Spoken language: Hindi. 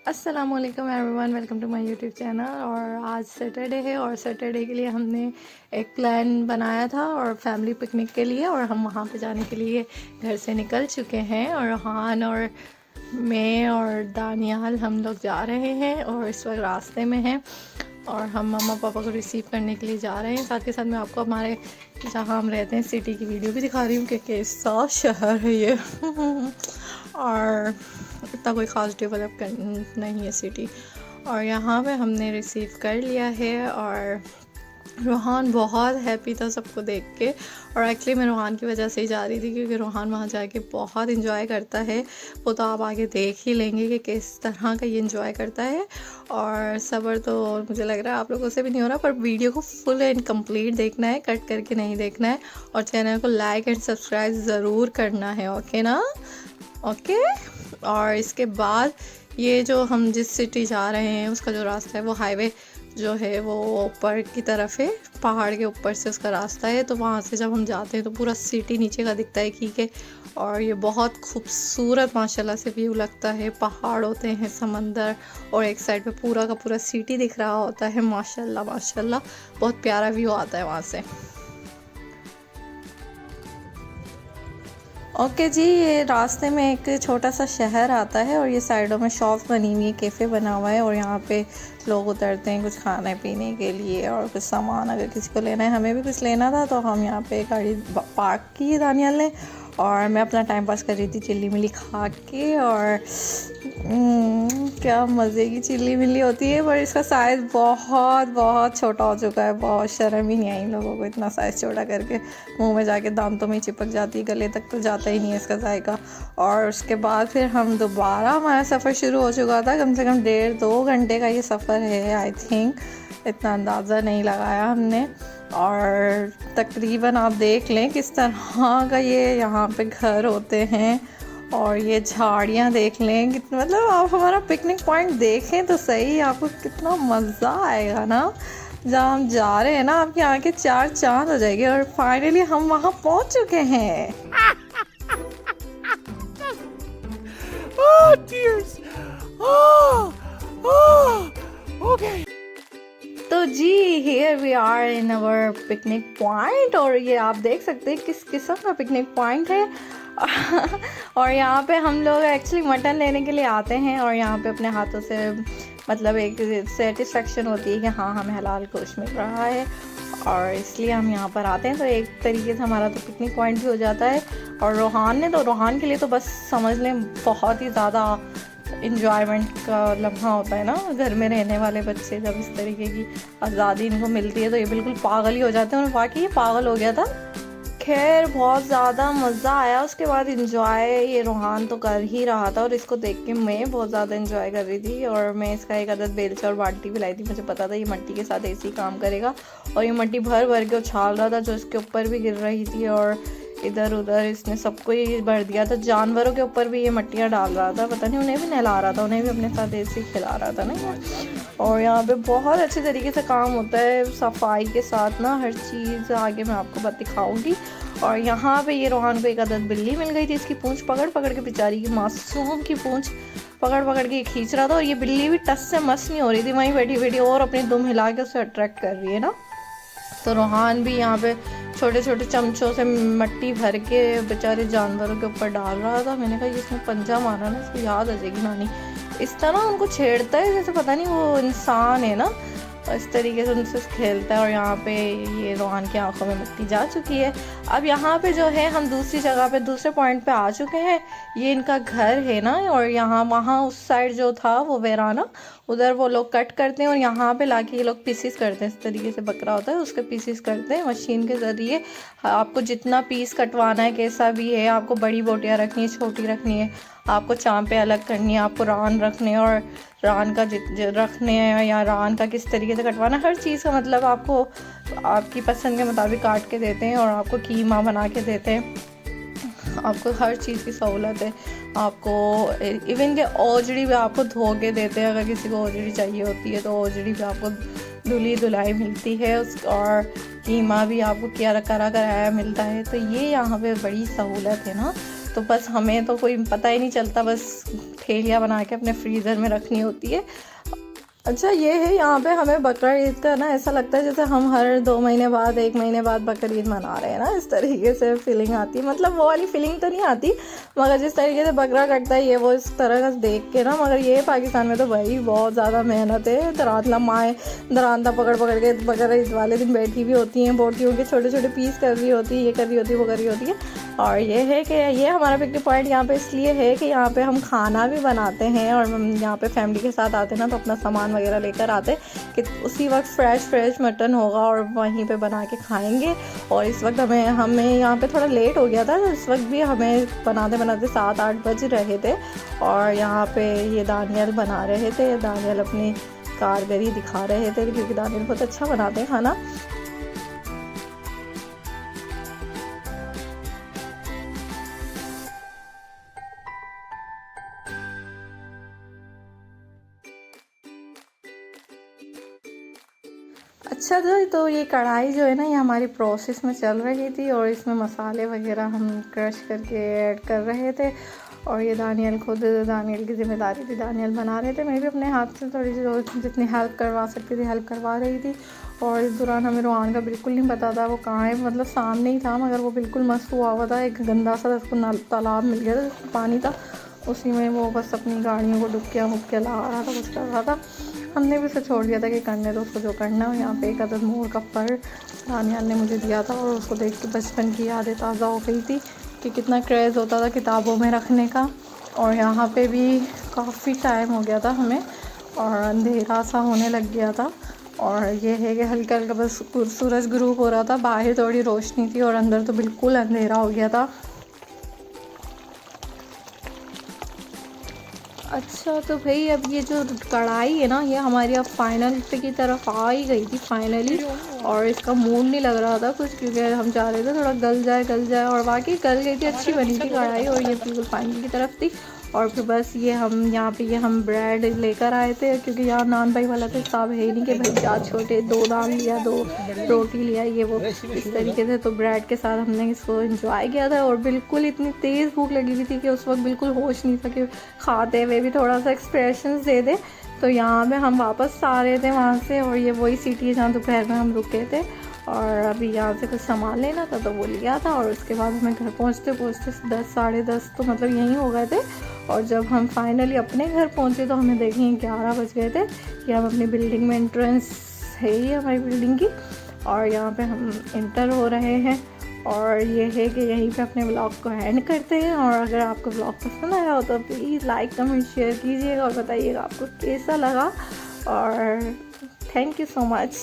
अस्सलामुअलैकुम everyone, welcome to my YouTube channel. और आज सैटरडे है और सैटरडे के लिए हमने एक प्लान बनाया था और फैमिली पिकनिक के लिए, और हम वहाँ पे जाने के लिए घर से निकल चुके हैं। और रोहान और मैं और दानियाल हम लोग जा रहे हैं और इस वक्त रास्ते में हैं और हम मम्मा पापा को रिसीव करने के लिए जा रहे हैं। साथ के साथ मैं आपको हमारे जहाँ हम रहते हैं सिटी की वीडियो भी दिखा रही हूँ कि कैसा शहर है ये और इतना कोई ख़ास डेवलप नहीं है सिटी। और यहाँ पे हमने रिसीव कर लिया है और रोहान बहुत हैप्पी था सबको देख के। और एक्चुअली मैं रोहान की वजह से ही जा रही थी क्योंकि रोहान वहाँ जाके बहुत इन्जॉय करता है। वो तो आप आगे देख ही लेंगे कि किस तरह का ये इन्जॉय करता है। और सब्र तो मुझे लग रहा है आप लोगों से भी नहीं हो रहा, पर वीडियो को फुल एंड कंप्लीट देखना है, कट करके नहीं देखना है। और चैनल को लाइक एंड सब्सक्राइब ज़रूर करना है, ओके ना? ओके। और इसके बाद ये जो हम जिस सिटी जा रहे हैं उसका जो रास्ता है वो हाईवे जो है वो ऊपर की तरफ है, पहाड़ के ऊपर से उसका रास्ता है। तो वहाँ से जब हम जाते हैं तो पूरा सिटी नीचे का दिखता है ठीक। और ये बहुत खूबसूरत माशाल्लाह से व्यू लगता है। पहाड़ होते हैं, समंदर, और एक साइड पे पूरा का पूरा सिटी दिख रहा होता है। माशाल्लाह माशाल्लाह बहुत प्यारा व्यू आता है वहाँ से। ओके जी, ये रास्ते में एक छोटा सा शहर आता है और ये साइडों में शॉप्स बनी हुई है, कैफ़े बना हुआ है और यहाँ पे लोग उतरते हैं कुछ खाने पीने के लिए और कुछ सामान अगर किसी को लेना है। हमें भी कुछ लेना था तो हम यहाँ पे गाड़ी पार्क की दानियाल ने, और मैं अपना टाइम पास कर रही थी चिल्ली मिली खा के। और क्या मज़े की चिल्ली मिली होती है, पर इसका साइज़ बहुत बहुत छोटा हो चुका है। बहुत शर्म ही नहीं आई लोगों को इतना साइज़ छोटा करके, मुंह में जाके दांतों में चिपक जाती है, गले तक तो जाता ही नहीं है इसका जायका। और उसके बाद फिर हम दोबारा, हमारा सफ़र शुरू हो चुका था। कम से कम 1.5-2 घंटे का ये सफ़र है आई थिंक, इतना अंदाज़ा नहीं लगाया हमने। और तकरीबन आप देख लें किस तरह का ये यहाँ पे घर होते हैं और ये झाड़ियाँ देख लें कितना, मतलब आप हमारा पिकनिक पॉइंट देखें तो सही, आपको कितना मज़ा आएगा ना। जहाँ हम जा रहे हैं ना, आपकी आंखें चार चांद हो जाएगी। और फाइनली हम वहाँ पहुँच चुके हैं। Oh, tears. Oh, okay. तो जी here we are in our picnic point, और ये आप देख सकते हैं किस किस्म का पिकनिक पॉइंट है। और यहाँ पे हम लोग एक्चुअली मटन लेने के लिए आते हैं और यहाँ पे अपने हाथों से मतलब एक सेटिस्फेक्शन होती है कि हाँ हमें हलाल गोश्त मिल रहा है, और इसलिए हम यहाँ पर आते हैं। तो एक तरीके से हमारा तो पिकनिक पॉइंट भी हो जाता है। और रोहान के लिए तो बस समझ लें बहुत ही ज़्यादा इंजॉयमेंट का लम्हा होता है ना। घर में रहने वाले बच्चे जब इस तरीके की आज़ादी इनको मिलती है तो ये बिल्कुल पागल ही हो जाते हैं, और वाकई ये पागल हो गया था। खैर बहुत ज़्यादा मज़ा आया। उसके बाद इंजॉय ये रोहान तो कर ही रहा था और इसको देख के मैं बहुत ज़्यादा इंजॉय कर रही थी। और मैं इसका एक अदद बेलचा और बाल्टी भी लाई थी, मुझे पता था ये मट्टी के साथ ऐसे ही काम करेगा। और ये मट्टी भर भर के उछाल रहा था जो इसके ऊपर भी गिर रही थी, और इधर उधर इसने सबको ये भर दिया था। जानवरों के ऊपर भी ये मट्टियाँ डाल रहा था, पता नहीं उन्हें भी नहला रहा था, उन्हें भी अपने साथ ऐसे ही खिला रहा था ना। और यहाँ पे बहुत अच्छे तरीके से काम होता है सफाई के साथ ना, हर चीज़ आगे मैं आपको बात दिखाऊंगी। और यहाँ पे ये रोहान को एक अदद बिल्ली मिल गई थी, इसकी पूंछ पकड़ पकड़ के, बेचारी की मासूम की पूंछ पकड़ पकड़ के खींच रहा था। और ये बिल्ली भी टस से मस नहीं हो रही थी, वहीं बैठी बैठी और अपनी दुम हिला के उसे अट्रैक्ट कर रही है ना। तो रोहान भी यहाँ पे छोटे छोटे चमचों से मट्टी भर के बेचारे जानवरों के ऊपर डाल रहा था। मैंने कहा इसने पंजा मारा ना, इसको याद आ जाएगी नानी। इस तरह उनको छेड़ता है जैसे पता नहीं वो इंसान है ना, इस तरीके से उनसे खेलता है। और यहाँ पे ये रोहान की आंखों में मिट्टी जा चुकी है। अब यहाँ पे जो है हम दूसरी जगह पे दूसरे पॉइंट पे आ चुके हैं। ये इनका घर है ना, और यहाँ वहाँ उस साइड जो था वो वेराना, उधर वो लोग कट करते हैं और यहाँ पे लाके ये लोग पीसीस करते हैं। इस तरीके से बकरा होता है उसके पीसीस करते हैं मशीन के ज़रिए। आपको जितना पीस कटवाना है कैसा भी है, आपको बड़ी बोटियाँ रखनी है, छोटी रखनी है, आपको चांपे अलग करनी है, आपको रान रखने और रान का रखने हैं या रान का किस तरीके से कटवाना, हर चीज़ का मतलब आपको आपकी पसंद के मुताबिक काट के देते हैं और आपको कीमा बना के देते हैं। आपको हर चीज़ की सहूलत है। आपको इवन के ओजड़ी भी आपको धो के देते हैं, अगर किसी को ओजड़ी चाहिए होती है तो ओजड़ी भी आपको धुली धुलाई मिलती है और कीमा भी आपको क्या करा कराया मिलता है। तो ये यहाँ पे बड़ी सहूलत है ना। तो बस हमें तो कोई पता ही नहीं चलता, बस ठेलियाँ बना के अपने फ्रीज़र में रखनी होती है। अच्छा ये है यहाँ पे हमें बकरा ईद का ना ऐसा लगता है जैसे हम हर 2 महीने बाद 1 महीने बाद बकरा ईद मना रहे हैं ना, इस तरीके से फीलिंग आती है। मतलब वो वाली फीलिंग तो नहीं आती, मगर जिस तरीके से बकरा कटता है ये वो इस तरह का देख के ना, मगर ये पाकिस्तान में तो भाई बहुत ज़्यादा मेहनत है। दरांतला माएँ दरांता पकड़ पकड़ के बकरा ईद वाले दिन बैठी हुई होती हैं, बोटियों के छोटे छोटे पीस कर रही होती है, ये कर रही होती है, वो कर रही होती है। और ये है कि ये हमारा पिकनिक पॉइंट यहाँ पे इसलिए है कि यहाँ पे हम खाना भी बनाते हैं, और हम यहाँ पे फैमिली के साथ आते हैं ना, तो अपना सामान वगैरह लेकर आते कि उसी वक्त फ्रेश मटन होगा और वहीं पे बना के खाएंगे। और इस वक्त हमें यहाँ पे थोड़ा लेट हो गया था, तो इस वक्त भी हमें बनाते बनाते 7-8 बज रहे थे। और यहाँ पे ये दानियल बना रहे थे, दानियल अपनी कारगरी दिखा रहे थे, क्योंकि दानियल बहुत अच्छा बनाते हैं खाना। अच्छा तो ये कढ़ाई जो है ना, ये हमारी प्रोसेस में चल रही थी, और इसमें मसाले वगैरह हम क्रश करके ऐड कर रहे थे। और ये दानियल की ज़िम्मेदारी थी, दानियल बना रहे थे, मैं भी अपने हाथ से थोड़ी सी जितनी हेल्प करवा सकती थी हेल्प करवा रही थी। और इस दौरान हमें रोहान का बिल्कुल नहीं पता था वो कहाँ है, मतलब सामने ही था, मगर वो बिल्कुल मस्त हुआ था। एक गंदा सा उसको तालाब मिल गया था जिसमें पानी था, उसी में वो बस अपनी गाड़ियों को डुबकियाँ लगा रहा था, कुछ कर रहा था। हमने भी उसे छोड़ दिया था कि करने दो उसको जो करना हो। यहाँ पे एक अदद मोर का फल दानियाल ने मुझे दिया था, और उसको देख के बचपन की यादें ताज़ा हो गई थी कि कितना क्रेज़ होता था किताबों में रखने का। और यहाँ पे भी काफ़ी टाइम हो गया था हमें, और अंधेरा सा होने लग गया था। और ये है कि हल्का हल्का बस सूरज ग्रूप हो रहा था, बाहर थोड़ी रोशनी थी और अंदर तो बिल्कुल अंधेरा हो गया था। अच्छा तो भाई अब ये जो कढ़ाई है ना, ये हमारी अब फाइनल की तरफ आ ही गई थी फाइनली। और इसका मूड नहीं लग रहा था कुछ, क्योंकि हम चाह रहे थे थोड़ा गल जाए, और वाकई गल गई थी, अच्छी बनी थी कढ़ाई। और ये बिल्कुल फाइनल की तरफ थी। और फिर बस ये हम यहाँ पे हम ब्रेड लेकर आए थे, क्योंकि यहाँ नान भाई वाला तो हिसाब है ही नहीं कि भाई चार छोटे 2 नान लिया, 2 रोटी लिया, ये वो इस तरीके से। तो ब्रेड के साथ हमने इसको एंजॉय किया था। और बिल्कुल इतनी तेज़ भूख लगी हुई थी कि उस वक्त बिल्कुल होश नहीं था कि खाते हुए भी थोड़ा सा एक्सप्रेशंस दे दे। तो यहाँ पे हम वापस आ रहे थे वहाँ से, और ये वही सिटी है जहाँ दोपहर में हम रुके थे। और अभी यहाँ से कुछ सामान लेना था तो वो लिया था। और उसके बाद हमें घर पहुँचते 10 साढ़े 10 तो मतलब यहीं हो गए थे। और जब हम फाइनली अपने घर पहुँचे तो हमें देखें 11 बज गए थे कि हम अपनी बिल्डिंग में एंट्रेंस है ही हमारी बिल्डिंग की, और यहाँ पे हम इंटर हो रहे हैं। और ये है कि यहीं पे अपने ब्लॉग को एंड करते हैं। और अगर आपको ब्लॉग पसंद आया हो तो प्लीज़ लाइक कमेंट शेयर कीजिएगा और बताइएगा आपको कैसा लगा। और थैंक यू सो मच।